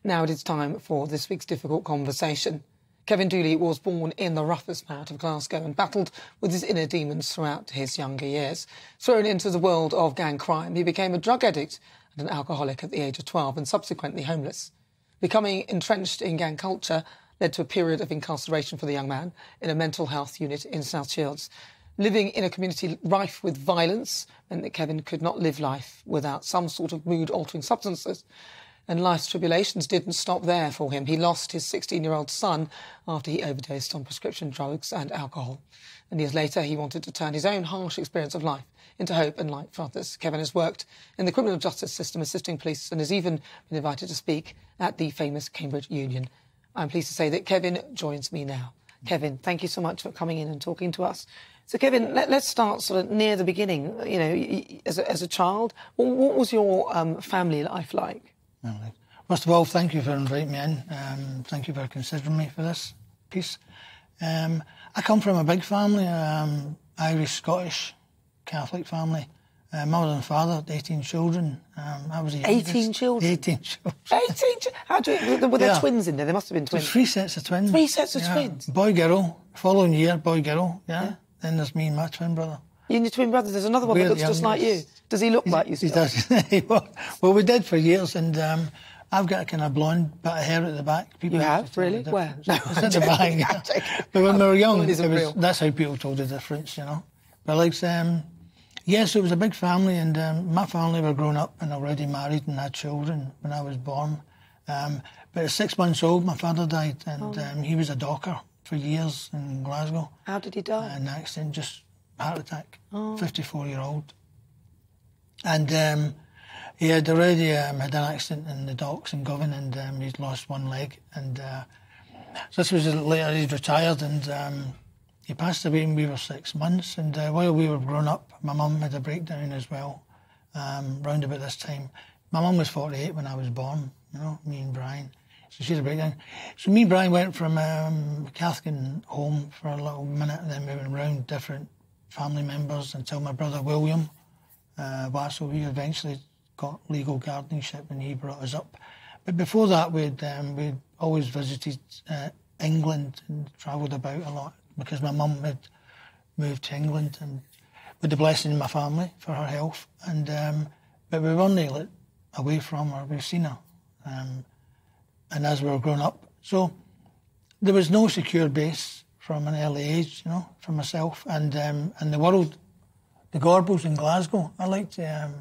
Now it is time for this week's difficult conversation. Kevin Dooley was born in the roughest part of Glasgow and battled with his inner demons throughout his younger years. Thrown into the world of gang crime, he became a drug addict and an alcoholic at the age of 12 and subsequently homeless. Becoming entrenched in gang culture led to a period of incarceration for the young man in a mental health unit in South Shields. Living in a community rife with violence meant that Kevin could not live life without some sort of mood-altering substances. And life's tribulations didn't stop there for him. He lost his 16-year-old son after he overdosed on prescription drugs and alcohol. And years later, he wanted to turn his own harsh experience of life into hope and light for others. Kevin has worked in the criminal justice system assisting police and has even been invited to speak at the famous Cambridge Union. I'm pleased to say that Kevin joins me now. Kevin, thank you so much for coming in and talking to us. So, Kevin, let's start sort of near the beginning. You know, as a child, what was your family life like? First of all, thank you for inviting me in. Thank you for considering me for this piece. I come from a big family, Irish, Scottish, Catholic family. Mother and father, 18 children. I was the youngest. 18 children? 18 children. 18 How do you, were there twins in there? There must have been twins. There's 3 sets of twins. 3 sets of twins? Boy, girl. Following year, boy, girl. Yeah. Then there's me and my twin brother. You and your twin brother. There's another one that looks just like you. Does he look like you still? He does. Well, we did for years, and I've got a kind of blonde bit of hair at the back. People you have? Really? Where? No, it's at the back. But when we were young, that's how people told the difference, you know. But like, yes, it was a big family, and my family were grown up and already married and had children when I was born. But at 6 months old, my father died, and he was a docker for years in Glasgow. How did he die? An accident, just heart attack. 54-year-old. And he had already had an accident in the docks in Govan, and he'd lost one leg. And so this was later, he's retired, and he passed away when we were 6 months. And while we were growing up, my mum had a breakdown as well, round about this time. My mum was 48 when I was born, you know, me and Brian. So she had a breakdown. So me and Brian went from a Catholic home for a little minute, and then we went around different family members until my brother William Wassel, he eventually got legal guardianship and he brought us up. But before that, we'd always visited England and travelled about a lot because my mum had moved to England and with the blessing of my family for her health. And but we weren't let away from her, we've seen her. And as we were growing up, so there was no secure base from an early age, you know, for myself. And the world, the Gorbals in Glasgow, I like to,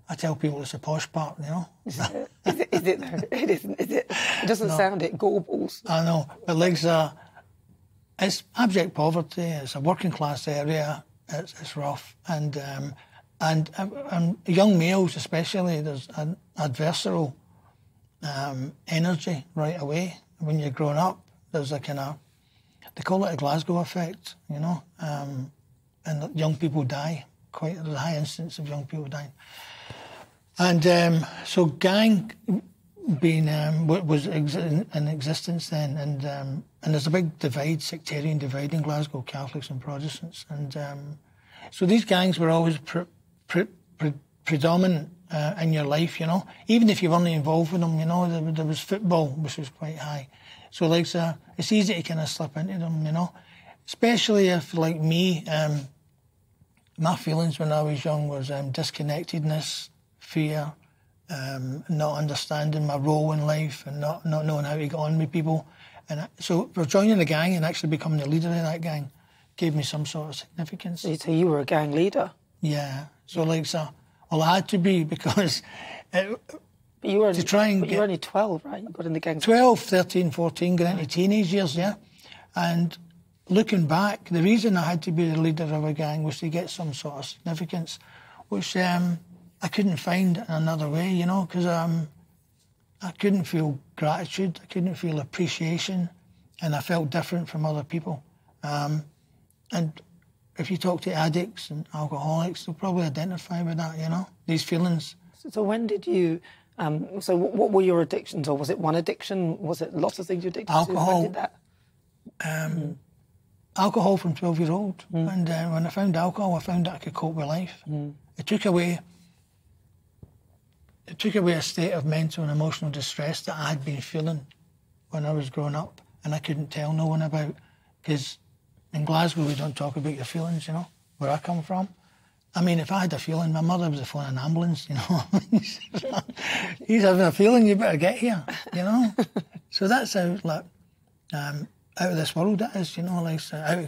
I tell people it's a posh part, you know. Is it though? It isn't, is it? It doesn't sound it, Gorbals. I know, but like it's abject poverty, it's a working class area, it's rough. And young males especially, there's an adversarial energy right away. When you're growing up, there's a kind of, they call it a Glasgow effect, you know, and young people die. There's a high incidence of young people dying. And so gang being was in existence then, and there's a big divide, sectarian divide in Glasgow, Catholics and Protestants, and so these gangs were always predominant in your life, you know, even if you weren't involved with them, you know. There was football, which was quite high. So, like, it's easy to kind of slip into them, you know. Especially if, like me, my feelings when I was young was disconnectedness, fear, not understanding my role in life and not knowing how to get on with people. And so for joining a gang and actually becoming the leader of that gang gave me some sort of significance. So you were a gang leader? Yeah. So, like, well, I had to be because... But you were only 12, right? You got in the gang. 12, 13, 14, going into teenage years, yeah. And looking back, the reason I had to be the leader of a gang was to get some sort of significance, which I couldn't find another way, you know, because I couldn't feel gratitude, I couldn't feel appreciation, and I felt different from other people. And if you talk to addicts and alcoholics, they'll probably identify with that, you know, these feelings. So when did you... so what were your addictions, or was it one addiction? Was it lots of things you addicted to? When did that? Alcohol from 12-year-old. And when I found alcohol, I found that I could cope with life. It took away it took away a state of mental and emotional distress that I had been feeling when I was growing up, and I couldn't tell no one about, because in Glasgow we don't talk about your feelings, you know, where I come from. I mean, if I had a feeling, my mother was phoning an ambulance, you know. He's having a feeling, you better get here, you know. So that's how, like, out of this world that is, you know, like, out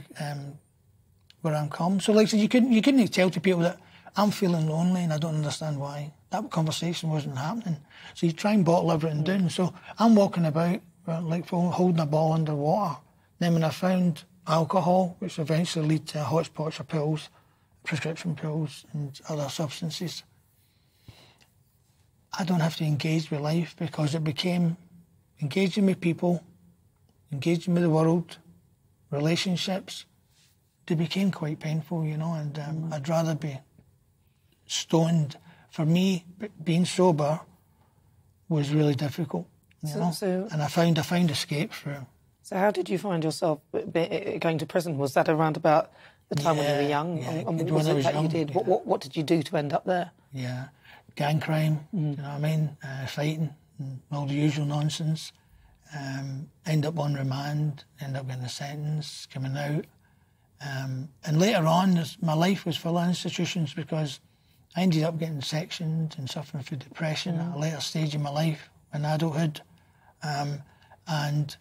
where I'm come. So, like, so you couldn't tell to people that I'm feeling lonely and I don't understand why. That conversation wasn't happening. So you try and bottle everything down. So I'm walking about, like, holding a ball underwater. Then when I found alcohol, which eventually led to hotspots of pills, prescription pills and other substances, I don't have to engage with life, because it became engaging with people, engaging with the world, relationships. They became quite painful, you know, and I'd rather be stoned. For me, being sober was really difficult, you know, and I found escape through. So how did you find yourself going to prison? Was that around about the time when you were young? Yeah, and what was it that you did? Yeah. What did you do to end up there? Yeah, gang crime, you know what I mean? Fighting, and all the usual nonsense. End up on remand, end up getting a sentence, coming out. And later on, my life was full of institutions, because I ended up getting sectioned and suffering from depression at a later stage in my life, in adulthood. And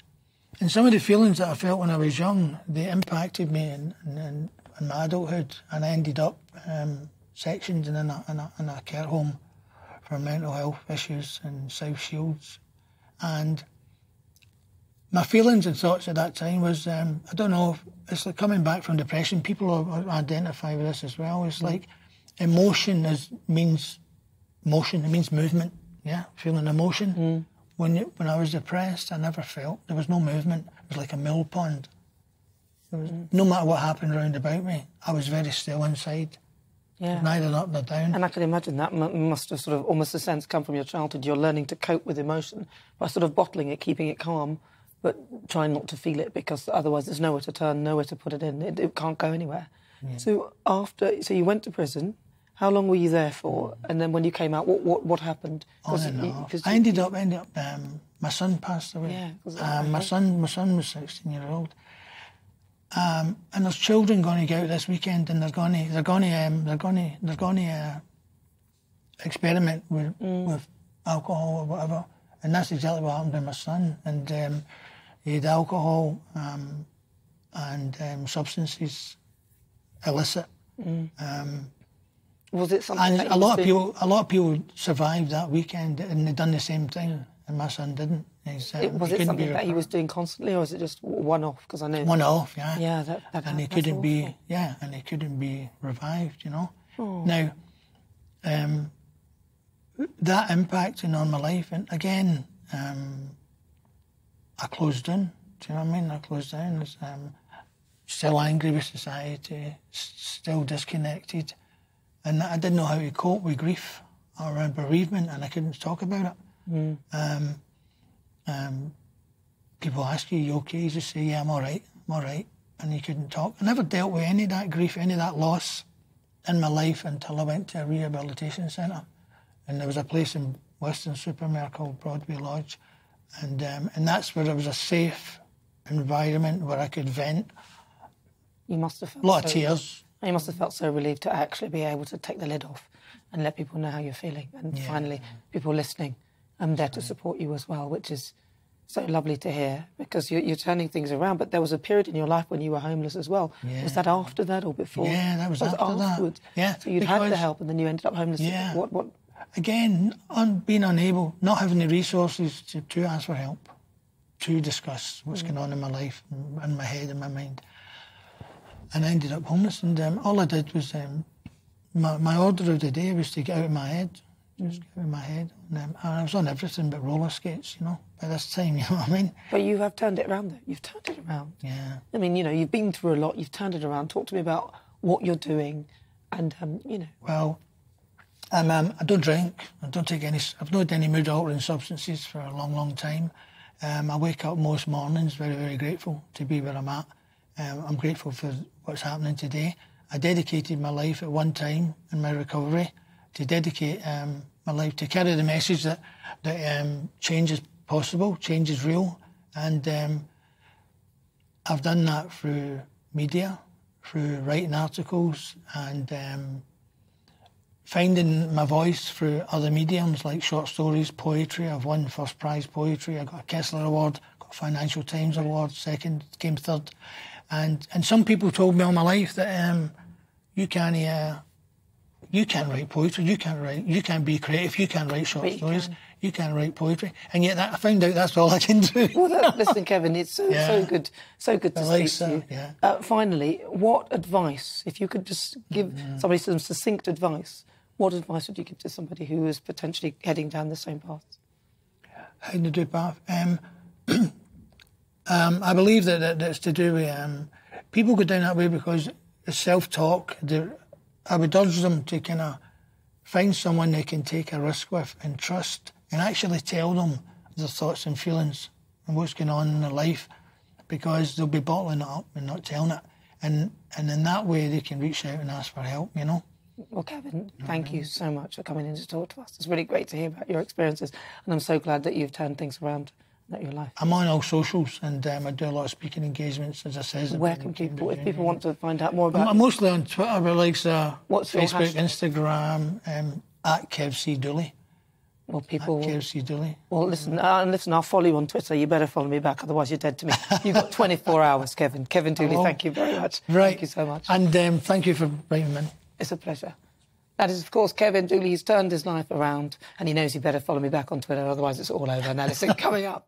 some of the feelings that I felt when I was young, they impacted me in my adulthood, and I ended up sectioned in a care home for mental health issues in South Shields. And my feelings and thoughts at that time was, I don't know, it's like coming back from depression. People identify with this as well. It's like emotion means motion. It means movement. Yeah, feeling emotion. When I was depressed, I never felt. There was no movement. It was like a mill pond. No matter what happened round about me, I was very still inside. Yeah. Neither up nor down. And I can imagine that must have sort of almost a sense come from your childhood. You're learning to cope with emotion by sort of bottling it, keeping it calm, but trying not to feel it, because otherwise there's nowhere to turn, nowhere to put it in. It can't go anywhere. Yeah. So you went to prison. How long were you there for? And then when you came out, what happened? I ended up. My son passed away. Yeah, my son was 16 years old. And there's children going to go out this weekend, and they're going to experiment with alcohol or whatever. And that's exactly what happened to my son. And he had alcohol and substances, illicit. Was it something? And a lot of people survived that weekend, and they'd done the same thing, and my son didn't. Was it something that he was doing constantly, or was it just one-off? Because I know one-off, yeah. Yeah, that and he couldn't be, and he couldn't be revived, you know. Oh. Now, that impacting on my life, and again, I closed down. Do you know what I mean? I closed down. Still angry with society, still disconnected. And I didn't know how to cope with grief or bereavement, and I couldn't talk about it. People ask you okay? You just say, yeah, I'm all right, and you couldn't talk. I never dealt with any of that grief, any of that loss in my life until I went to a rehabilitation centre. And there was a place in Weston-super-Mare called Broadway Lodge, and that's where there was a safe environment where I could vent. You must have felt a lot of tears. You must have felt so relieved to actually be able to take the lid off and let people know how you're feeling. And finally, people listening, I'm there to support you as well, which is so lovely to hear, because you're turning things around. But there was a period in your life when you were homeless as well. Yeah. Was that after that or before? Yeah, that was afterwards. That. Yeah, so you'd had the help and then you ended up homeless. Yeah. What? Again, being unable, not having the resources to ask for help, to discuss what's going on in my life, in my head, in my mind. And I ended up homeless, and all I did was, my order of the day was to get out of my head, just get out of my head. And I was on everything but roller skates, you know, by this time, you know what I mean? But you have turned it around, though. You've turned it around. Yeah. I mean, you know, you've been through a lot, you've turned it around. Talk to me about what you're doing, and, you know. Well, I don't drink, I don't take any, I've not had any mood-altering substances for a long, long time. I wake up most mornings very, very grateful to be where I'm at. I'm grateful for what's happening today. I dedicated my life at one time in my recovery to dedicate my life, to carry the message that change is possible, change is real. And I've done that through media, through writing articles, and finding my voice through other mediums like short stories, poetry. I've won first prize poetry. I got a Kessler Award, got a Financial Times Award, second, came third. And some people told me all my life that you can't write poetry, you can't be creative, you can't write short stories, you can't write poetry. And yet I found out that's all I can do. Well, listen, Kevin, it's so good to speak to you. Yeah. Finally, what advice, if you could just give somebody some succinct advice, what advice would you give to somebody who is potentially heading down the same path? Heading the same path? I believe that it's to do with people go down that way because the self-talk. I would urge them to kind of find someone they can take a risk with and trust, and actually tell them their thoughts and feelings and what's going on in their life, because they'll be bottling it up and not telling it, and in that way they can reach out and ask for help. Well, Kevin, thank you so much for coming in to talk to us. It's really great to hear about your experiences, and I'm so glad that you've turned things around in your life. I'm on all socials, and I do a lot of speaking engagements, as I said. Where can people, if people want to find out more about I'm mostly on Twitter, but like what's your Facebook, hashtag? Instagram, at Kev C. Dooley. Well, people... Kev C. Dooley. Well, listen, I'll follow you on Twitter. You better follow me back, otherwise you're dead to me. You've got 24 hours, Kevin. Kevin Dooley, thank you very much. Right. Thank you so much. And thank you for bringing me in. It's a pleasure. That is, of course, Kevin Dooley. He's turned his life around, and he knows he better follow me back on Twitter, otherwise it's all over. Now, listen, coming up...